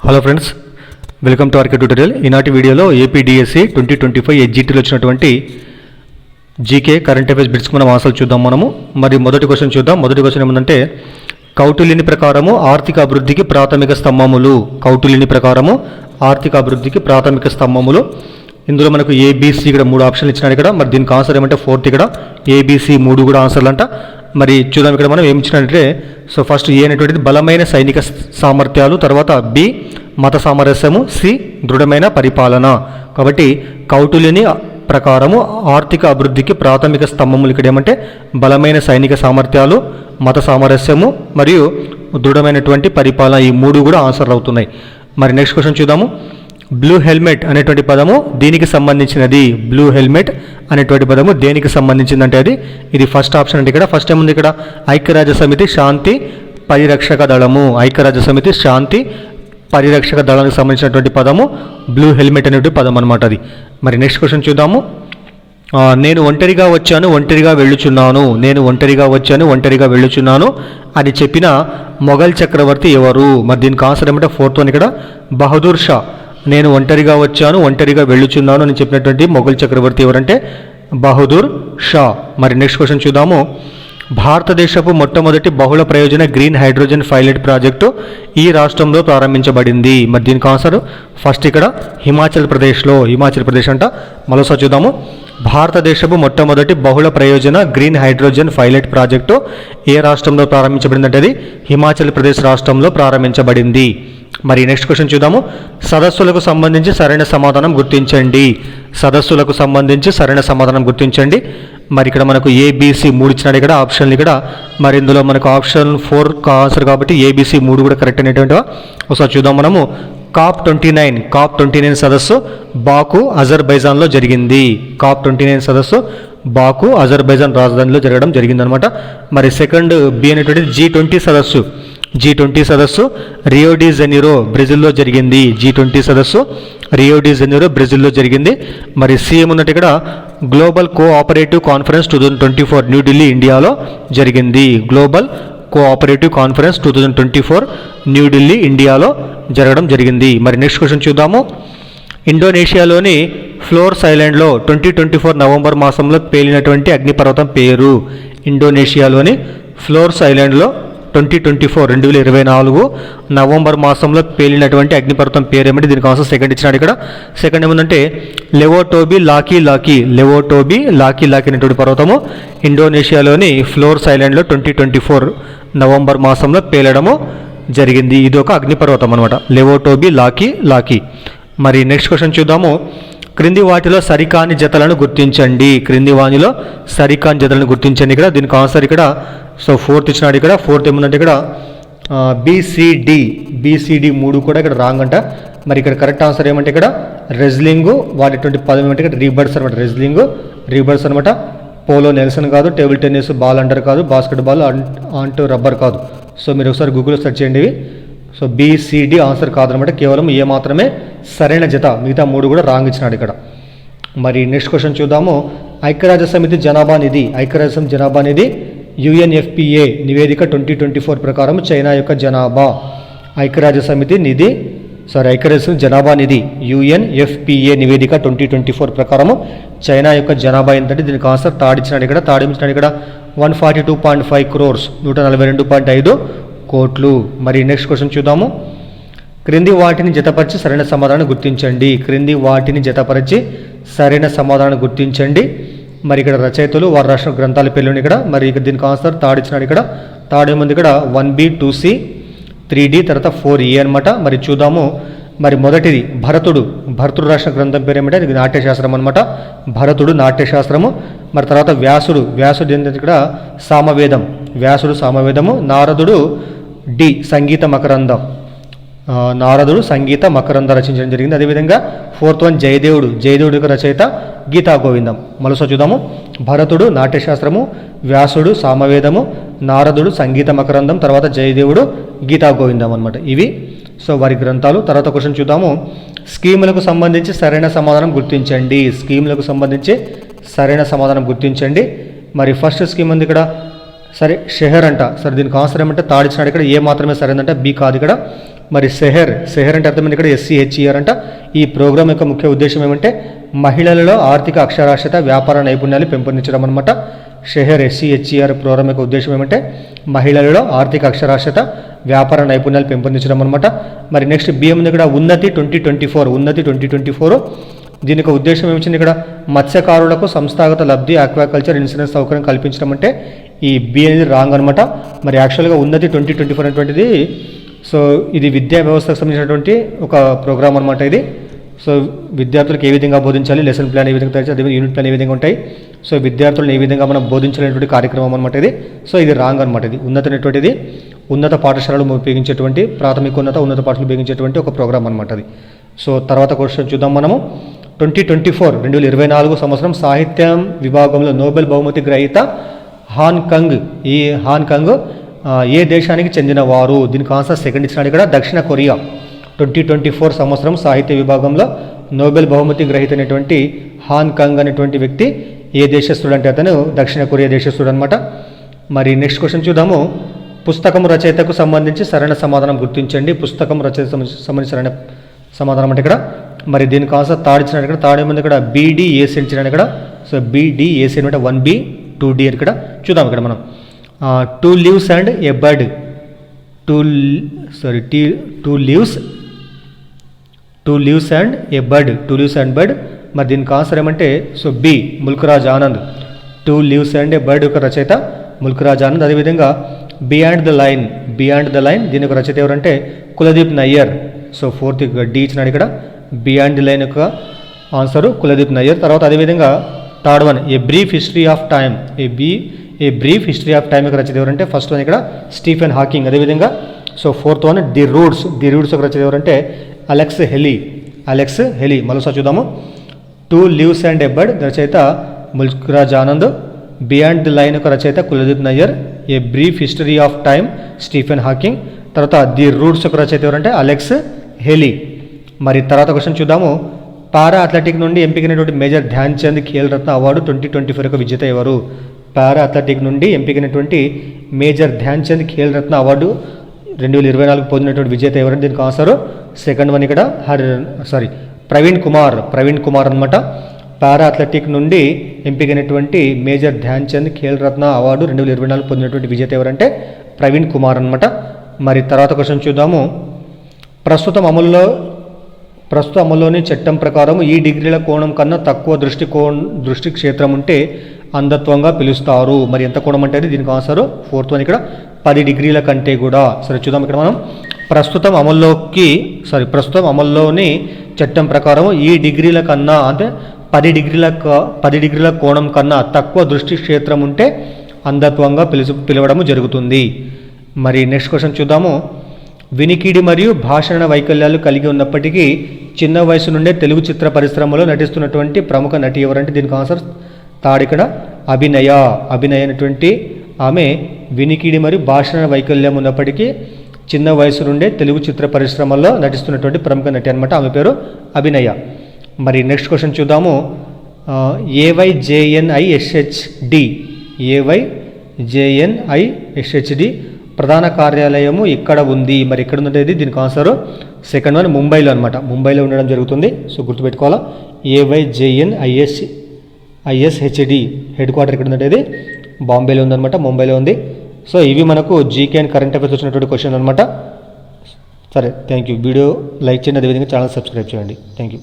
Hello friends, welcome to RK tutorial. ఈనాటి వీడియోలో APDSC 2025 హెచ్జిటిలో వచ్చినటువంటి జీకే కరెంట్ అఫైర్స్ బిట్స్ మనం ఆన్సర్లు చూద్దాం. మరి మొదటి క్వశ్చన్ చూద్దాం. మొదటి క్వశ్చన్ ఏమందంటే, కౌటిల్యుని ప్రకారము ఆర్థిక అభివృద్ధికి ప్రాథమిక స్తంభములు. కౌటిల్యుని ప్రకారము ఆర్థిక అభివృద్ధికి ప్రాథమిక స్తంభములు. ఇందులో మనకు ఏబిసి ఇక్కడ 3 ఆప్షన్లు ఇచ్చినాడు ఇక్కడ. మరి దీనికి ఆన్సర్ ఏమంటే 4th ఇక్కడ ఏబిసి 3 కూడా ఆన్సర్లు అంట. మరి చూద్దాం ఇక్కడ మనం ఏమి ఇచ్చినట్టే. సో ఫస్ట్ ఏ అనేటువంటిది బలమైన సైనిక సామర్థ్యాలు, తర్వాత బి మత సామరస్యము, సి దృఢమైన పరిపాలన. కాబట్టి కౌటిల్యుని ప్రకారము ఆర్థిక అభివృద్ధికి ప్రాథమిక స్తంభములు ఇక్కడ ఏమంటే బలమైన సైనిక సామర్థ్యాలు, మత సామరస్యము మరియు దృఢమైనటువంటి పరిపాలన. ఈ 3 కూడా ఆన్సర్లు అవుతున్నాయి. మరి నెక్స్ట్ క్వశ్చన్ చూద్దాము. బ్లూ హెల్మెట్ అనేటువంటి పదము దీనికి సంబంధించినది. బ్లూ హెల్మెట్ అనేటువంటి పదము దేనికి సంబంధించిందంటే ఇది ఫస్ట్ ఆప్షన్ అంటే ఇక్కడ ఫస్ట్ ఏముంది ఇక్కడ ఐక్యరాజ్య సమితి శాంతి పరిరక్షక దళము. ఐక్యరాజ్య సమితి శాంతి పరిరక్షక దళానికి సంబంధించినటువంటి పదము బ్లూ హెల్మెట్ అనేటువంటి పదం అనమాట అది. మరి నెక్స్ట్ క్వశ్చన్ చూద్దాము. నేను ఒంటరిగా వచ్చాను, ఒంటరిగా వెళ్ళుచున్నాను. నేను ఒంటరిగా వచ్చాను, ఒంటరిగా వెళ్ళుచున్నాను అని చెప్పిన మొఘల్ చక్రవర్తి ఎవరు? మరి దీనికి ఆన్సర్ ఏమంటే 4th వన్ ఇక్కడ బహదూర్ షా. నేను ఒంటరిగా వచ్చాను, ఒంటరిగా వెళ్ళుచున్నాను అని చెప్పినటువంటి మొఘల్ చక్రవర్తి ఎవరంటే బహదూర్ షా. మరి నెక్స్ట్ క్వశ్చన్ చూద్దాము. భారతదేశపు మొట్టమొదటి బహుళ ప్రయోజన గ్రీన్ హైడ్రోజన్ పైలట్ ప్రాజెక్టు ఈ రాష్ట్రంలో ప్రారంభించబడింది. మరి దీనికి ఆన్సర్ ఫస్ట్ ఇక్కడ హిమాచల్ ప్రదేశ్ అంట. మరోసారి చూద్దాము. భారతదేశపు మొట్టమొదటి బహుళ ప్రయోజన గ్రీన్ హైడ్రోజన్ పైలట్ ప్రాజెక్టు ఏ రాష్ట్రంలో ప్రారంభించబడింది అంటే అది హిమాచల్ ప్రదేశ్ రాష్ట్రంలో ప్రారంభించబడింది. మరి నెక్స్ట్ క్వశ్చన్ చూద్దాము. సదస్సులకు సంబంధించి సరైన సమాధానం గుర్తించండి. సదస్సులకు సంబంధించి సరైన సమాధానం గుర్తించండి. మరి ఇక్కడ మనకు ఏబిసి 3 ఇచ్చినాడు ఇక్కడ ఆప్షన్లు ఇక్కడ. మరి ఇందులో మనకు ఆప్షన్ 4 ఆన్సర్ కాబట్టి ఏబిసి 3 కూడా కరెక్ట్ అనేటువంటివా ఒకసారి చూద్దాం మనము. COP 29 సదస్సు బాకు అజర్బైజాన్లో జరిగింది. COP 29 సదస్సు బాకు అజర్బైజాన్ రాజధానిలో జరగడం జరిగిందనమాట. మరి సెకండ్ బి అనేటువంటిది G20 సదస్సు రియో డి జెనీరో బ్రెజిల్లో జరిగింది. G20 సదస్సు రియో డి జెనీరో బ్రెజిల్లో జరిగింది. మరి సీఎం ఉన్నట్టు ఇక్కడ గ్లోబల్ కోఆపరేటివ్ కాన్ఫరెన్స్ 2024 న్యూఢిల్లీ ఇండియాలో జరిగింది. గ్లోబల్ కోఆపరేటివ్ కాన్ఫరెన్స్ 2024 న్యూఢిల్లీ ఇండియాలో జరగడం జరిగింది. మరి నెక్స్ట్ క్వశ్చన్ చూద్దాము. ఇండోనేషియాలోని ఫ్లోర్స్ ఐలాండ్లో 2024 నవంబర్ మాసంలో పేలినటువంటి అగ్నిపర్వతం పేరు. ఇండోనేషియాలోని ఫ్లోర్స్ ఐలాండ్లో 2024 నవంబర్ మాసంలో పేలినటువంటి అగ్నిపర్వతం పేరు ఏమంటే దీనికి ఆన్సర్ సెకండ్ ఇచ్చినాడు ఇక్కడ. సెకండ్ ఏముందంటే లెవోటోబి లాకీ అనేటువంటి పర్వతము ఇండోనేషియాలోని ఫ్లోర్స్ ఐలాండ్లో 2024 నవంబర్ మాసంలో పేలడము జరిగింది. ఇది ఒక అగ్నిపర్వతం అనమాట, లెవోటోబి లాకీ. మరి నెక్స్ట్ క్వశ్చన్ చూద్దాము. క్రింది వాటిలో సరికాని జతలను గుర్తించండి. ఇక్కడ దీనికి ఆన్సర్ ఇక్కడ సో 4th ఇచ్చినాడు ఇక్కడ. 4th ఏముందంటే ఇక్కడ బీసీడి 3 కూడా ఇక్కడ రాంగ్ అంట. మరి ఇక్కడ కరెక్ట్ ఆన్సర్ ఏమంటే ఇక్కడ రెజ్లింగ్ వాడేటువంటి పదం ఏమంటే ఇక్కడ రీబర్డ్స్ అనమాట. రీబర్డ్స్ అనమాట. పోలో నెల్సన్ కాదు, టేబుల్ టెన్నిస్ బాల్ అండర్ కాదు, బాస్కెట్బాల్ ఆంటూ రబ్బర్ కాదు. సో మీరు ఒకసారి గూగుల్లో సెర్చ్ చేయండి. సో బీసీడి ఆన్సర్ కాదనమాట, కేవలం ఏ మాత్రమే సరైన జత, మిగతా 3 కూడా రాంగ్ ఇచ్చినాడు ఇక్కడ. మరి నెక్స్ట్ క్వశ్చన్ చూద్దాము. ఐక్యరాజ్య సమితి జనాభా నిధి UNFPA నివేదిక 2024 ప్రకారం చైనా యొక్క జనాభా. ఐక్యరాజ్య జనాభా నిధి UNFPA నివేదిక 2024 ప్రకారము చైనా యొక్క జనాభా ఏంటంటే దీనికి ఆన్సర్ తాడిచ్చినాడు ఇక్కడ. 142.5 crores 142.5 కోట్లు. మరి నెక్స్ట్ క్వశ్చన్ చూద్దాము. క్రింది వాటిని జతపరిచి సరైన సమాధానం గుర్తించండి. మరి ఇక్కడ రచయితలు వారు రాసిన గ్రంథాల పేర్లు ఇక్కడ. మరి ఇక్కడ దీనికి ఆన్సర్ తాడిచ్చినాడు ఇక్కడ. తాడేముంది ఇక్కడ 1B 2C 3D తర్వాత 4E అనమాట. మరి చూద్దాము. మరి మొదటిది భరతుడు రాసిన గ్రంథం పేరు ఏమంటే ఇది నాట్యశాస్త్రం అనమాట. భరతుడు నాట్యశాస్త్రము. మరి తర్వాత వ్యాసుడు ఏంటంటే ఇక్కడ సామవేదము. నారదుడు సంగీత మకరందం రచించడం జరిగింది. అదేవిధంగా 4th వన్ జయదేవుడు యొక్క రచయిత గీతా గోవిందం. మరోసారి చూద్దాము. భరతుడు నాట్యశాస్త్రము, వ్యాసుడు సామవేదము, నారదుడు సంగీత మకరందం, తర్వాత జయదేవుడు గీతా గోవిందం అనమాట. ఇవి సో వారి గ్రంథాలు. తర్వాత క్వశ్చన్ చూద్దాము. స్కీములకు సంబంధించి సరైన సమాధానం గుర్తించండి. మరి ఫస్ట్ స్కీమ్ ఉంది ఇక్కడ సరే షెహర్ అంట. సరే దీనికి ఆన్సర్ ఏమంటే తాడిచ్చినాడు ఇక్కడ. ఏ మాత్రమే సరైందంటే బి కాదు ఇక్కడ. మరి సెహర్ అంటే అర్థమైంది ఇక్కడ SCHER అంట. ఈ ప్రోగ్రామ్ యొక్క ముఖ్య ఉద్దేశం ఏమంటే మహిళలలో ఆర్థిక అక్షరాస్యత, వ్యాపార నైపుణ్యాలు పెంపొందించడం అనమాట. SCHER ప్రోగ్రామ్ యొక్క ఉద్దేశం ఏమంటే మహిళలలో ఆర్థిక అక్షరాస్యత, వ్యాపార నైపుణ్యాలు పెంపొందించడం అనమాట. మరి నెక్స్ట్ బిఎం ఉంది ఇక్కడ ఉన్నతి 2024. దీని యొక్క ఉద్దేశం ఏమిచ్చింది ఇక్కడ మత్స్యకారులకు సంస్థాగత లబ్ధి, ఆక్వాకల్చర్ ఇన్సూరెన్స్ సౌకర్యం కల్పించడం అంటే ఈ బి అనేది రాంగ్ అనమాట. మరి యాక్చువల్గా ఉన్నతి 2024 అనేటువంటిది సో ఇది విద్యా వ్యవస్థకు సంబంధించినటువంటి ఒక ప్రోగ్రామ్ అనమాట ఇది. సో విద్యార్థులకు ఏ విధంగా బోధించాలి, లెసన్ ప్లాన్ ఏ విధంగా తయారు చేయాలి, అదే యూనిట్ ప్లాన్ ఏ విధంగా ఉంటాయి, సో విద్యార్థులను ఏ విధంగా మనం బోధించాలనేటువంటి కార్యక్రమం అనమాట ఇది. సో ఇది రాంగ్ అనమాట. ఇది ఉన్నత అనేటువంటిది ఉన్నత పాఠశాలలు ఉపయోగించేటువంటి ఉన్నత పాఠశాలలు ఉపయోగించేటువంటి ఒక ప్రోగ్రామ్ అనమాట అది. సో తర్వాత క్వశ్చన్ చూద్దాం మనము. 2024 సంవత్సరం సాహిత్యం విభాగంలో నోబెల్ బహుమతి గ్రహీత హాంకాంగ్ ఏ దేశానికి చెందినవారు? దీనికి ఆన్సర్ సెకండ్ ఇచ్చినాడు ఇక్కడ దక్షిణ కొరియా. 2024 సంవత్సరం సాహిత్య విభాగంలో నోబెల్ బహుమతి గ్రహీత అయినటువంటి హాంకాంగ్ అనేటువంటి వ్యక్తి ఏ దేశస్థుడు అంటే అతను దక్షిణ కొరియా దేశస్థుడు అనమాట. మరి నెక్స్ట్ క్వశ్చన్ చూద్దాము. పుస్తకం రచయితకు సంబంధించి సరైన సమాధానం గుర్తించండి. పుస్తకం రచయిత సంబంధించి సరైన సమాధానం అంటే ఇక్కడ మరి దీనికి ఆన్సర్ థర్డ్ ఇచ్చినాడు ఇక్కడ. థర్డ్ ఏముంది ఇక్కడ BDAC ఇచ్చినాడు ఇక్కడ. సో BDAC అంటే 1B 2D ఇక్కడ చూద్దాం. ఇక్కడ మనం 2 leaves and a bird 2 leaves and a bird మరి దీనికి ఆన్సర్ ఏమంటే so B Mulk Raj Anand. 2 leaves and a bird యొక్క రచయిత ముల్క్రాజ్ ఆనంద్. అదేవిధంగా బియాండ్ ద లైన్ దీని యొక్క రచయిత ఎవరంటే Kuldip Nayar. So fourth D ఇచ్చినాడు ఇక్కడ. బియాండ్ ది లైన్ యొక్క ఆన్సరు కులదీప్ నయ్యర్. తర్వాత అదేవిధంగా third one A Brief History of Time యొక్క రచయిత ఎవరంటే ఫస్ట్ వన్ ఇక్కడ స్టీఫెన్ హాకింగ్. అదేవిధంగా so fourth one the Roots యొక్క రచయిత ఎవరంటే అలెక్స్ హెలీ. మరోసారి చూద్దాము. 2 leaves and a bird రచయిత Mulk Raj Anand. Beyond the Line యొక్క రచయిత Kuldip Nayar. A Brief History of Time Stephen Hawking. తర్వాత ది రూట్స్ యొక్క రచయిత ఎవరంటే అలెక్స్ హెలీ. మరి తర్వాత క్వశ్చన్ చూద్దాము. పారా అథ్లెటిక్ నుండి ఎంపికైనటువంటి మేజర్ ధ్యాన్ చంద్ ఖేల్ రత్న అవార్డు 2024 యొక్క విజేత ఎవరు? పారా అథ్లెటిక్ నుండి ఎంపికైనటువంటి మేజర్ ధ్యాన్ చంద్ ఖేల్ రత్న అవార్డు 2024 పొందినటువంటి విజేత ఎవరంటే దీనికి ఆన్సర్ సెకండ్ వన్ ఇక్కడ ప్రవీణ్ కుమార్ అనమాట. పారా అథ్లెటిక్ నుండి ఎంపికైనటువంటి మేజర్ ధ్యాన్ చంద్ ఖేల్ రత్న అవార్డు 2024 పొందినటువంటి విజేత ఎవరంటే ప్రవీణ్ కుమార్ అనమాట. మరి తర్వాత క్వశ్చన్ చూద్దాము. ప్రస్తుతం అమల్లోని చట్టం ప్రకారం ఈ డిగ్రీల కోణం కన్నా తక్కువ దృష్టి క్షేత్రం ఉంటే అంధత్వంగా పిలుస్తారు. మరి ఎంత కోణం అంటే దీనికి ఆన్సర్ ఫోర్త్ వన్ ఇక్కడ 10 డిగ్రీల కంటే కూడా. సరే చూద్దాం. ఇక్కడ మనం ప్రస్తుతం అమల్లోని చట్టం ప్రకారం ఈ డిగ్రీల కన్నా అంటే 10 డిగ్రీల కోణం కన్నా తక్కువ దృష్టి క్షేత్రం ఉంటే అంధత్వంగా పిలవడం జరుగుతుంది. మరి నెక్స్ట్ క్వశ్చన్ చూద్దాము. వినికిడి మరియు భాషణ వైకల్యాలు కలిగి ఉన్నప్పటికీ చిన్న వయసు నుండే తెలుగు చిత్ర పరిశ్రమలో నటిస్తున్నటువంటి ప్రముఖ నటి ఎవరంటే దీనికి ఆన్సర్ థర్డ్ ఇక్కడ అభినయ అనేటువంటి ఆమె వినికిడి మరియు భాషణ వైకల్యం ఉన్నప్పటికీ చిన్న వయసు నుండే తెలుగు చిత్ర పరిశ్రమల్లో నటిస్తున్నటువంటి ప్రముఖ నటి అనమాట. ఆమె పేరు అభినయ. మరి నెక్స్ట్ క్వశ్చన్ చూద్దాము. AYJNISHD ప్రధాన కార్యాలయము ఇక్కడ ఉంది. మరి ఎక్కడ ఉండేది దీనికి ఆన్సర్ సెకండ్ వన్ ముంబైలో అనమాట. ముంబైలో ఉండడం జరుగుతుంది. సో గుర్తుపెట్టుకోవాలా. AYJNISHD హెడ్ క్వార్టర్ ఎక్కడ ఉండేది బాంబేలో ఉందన్నమాట, ముంబైలో ఉంది. సో ఇవి మనకు జీకే అండ్ కరెంట్ అఫైర్స్ వచ్చినటువంటి క్వశ్చన్ అనమాట. సరే థ్యాంక్ యూ. వీడియో లైక్ చేయండి, అదేవిధంగా ఛానల్ సబ్స్క్రైబ్ చేయండి. Thank you.